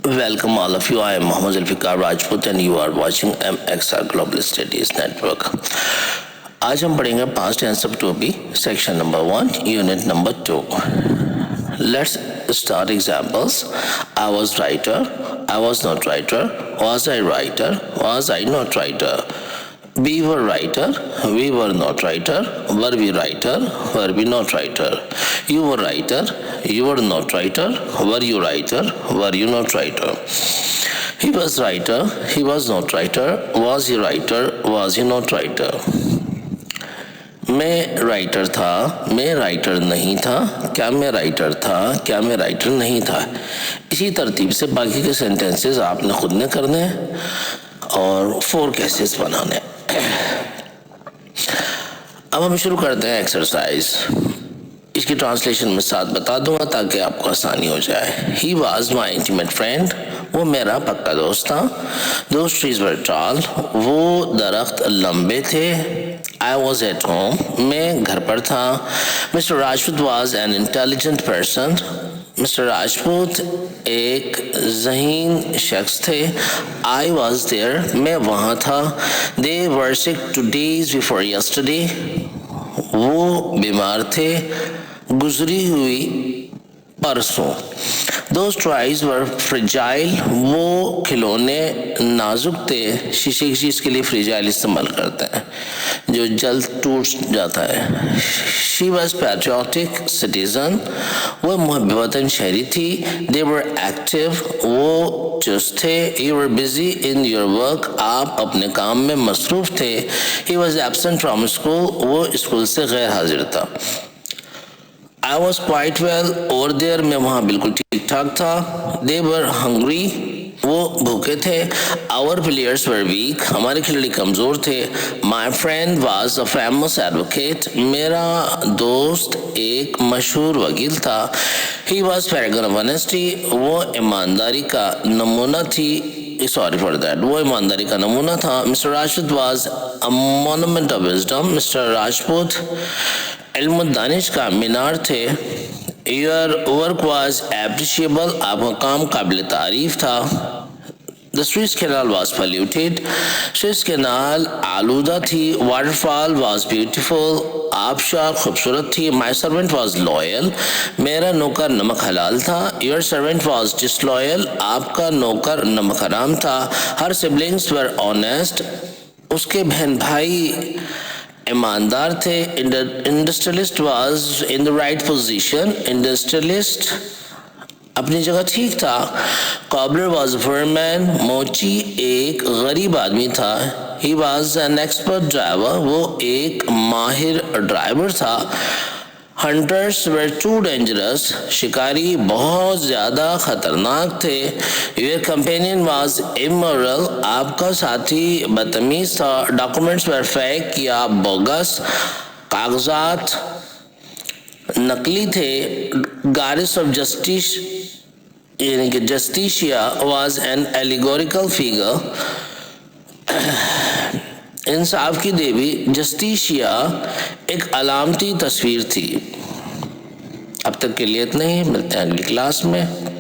Welcome all of you. I am Mohammad Zulfikar Rajput and you are watching MXR Global Studies Network. आज हम पढ़ेंगे past tense of to be section number 1 unit number 2. Let's start examples. I was writer, I was not writer, was I writer, was I not writer. We were writer, we were not writer, were we writer, were we not writer. You were writer, you were not writer, were you writer, were you not writer. He was writer, he was not writer, was he writer, was he not writer. मैं writer था, मैं writer नहीं था, क्या मैं writer था, क्या मैं राइटर नहीं था. इसी तरतीब से बाकी के सेंटेंसेस आपने खुद ने करने हैं और 4 केसेस बनाने. अब हम शुरू करते हैं एक्सरसाइज. इसकी ट्रांसलेशन में साथ बता दूंगा ताकि आपको आसानी हो जाए. He was my intimate friend, वो मेरा पक्का दोस्त था. दोज ट्रीज वर टॉल, वो दरख्त लंबे थे. आई वॉज एट होम, मैं घर पर था. Mister Rajput was an intelligent person, mister Rajput एक ज़हीन शख्स थे. आई वॉज देयर, मैं वहाँ था. दे वर सिक 2 days बिफोर यस्टरडे, वो बीमार थे गुजरी हुई परसों. दोज टॉयज वर फ्रिजाइल, वो खिलौने नाजुक थे. शीशे की चीज़ के लिए फ्रिजाइल इस्तेमाल करते हैं जो जल्द टूट जाता है. शी वॉज पैट्रियोटिक सिटीजन, वह मुहब्बत वतन शहरी थी. दे वर एक्टिव, वो चुस्त थे. You were busy in your work, आप अपने काम में मसरूफ थे. He was absent from school, वो स्कूल से गैर हाजिर था. I was quite well over there, मैं वहाँ बिल्कुल ठीक ठाक था. They were hungry, वो भूखे थे. Our players were weak, हमारे खिलाड़ी कमज़ोर थे. My friend was a famous advocate, मेरा दोस्त एक मशहूर वकील था. He was paragon of honesty, वो ईमानदारी का नमूना थी. Sorry for that, वो ईमानदारी का नमूना था. Mr. Rajput was a monument of wisdom, Mr. Rajput इल्म-दानिश का मीनार थे. Your work was appreciable, आपका काम काबिल तारीफ था. The Suez Canal was polluted, Suez Canal आलूदा थी. Waterfall was beautiful, आबशार खूबसूरत थी. My servant was loyal, मेरा नौकर नमक हलाल था. Your servant was disloyal, आपका नौकर नमक हराम था. Her siblings were honest, उसके बहन भाई ईमानदार थे. Industrialist was in the right position, industrialist अपनी जगह ठीक था. कॉबलर वाज फॉरमैन, मोची एक गरीब आदमी था. He was an expert driver, वो एक माहिर ड्राइवर था. हंटर्स वर टू डेंजरस, शिकारी बहुत ज़्यादा खतरनाक थे. योर कंपेनियन वाज इमोरल, आपका साथी बदतमीज था. डॉक्यूमेंट्स वर फेक या बोगस, कागजात नकली थे. गारिस ऑफ जस्टिस यानी कि Justitia was an allegorical figure, इंसाफ की देवी जस्टिशिया एक अलामती तस्वीर थी. अब तक के लिए इतना ही, मिलते हैं अगली क्लास में.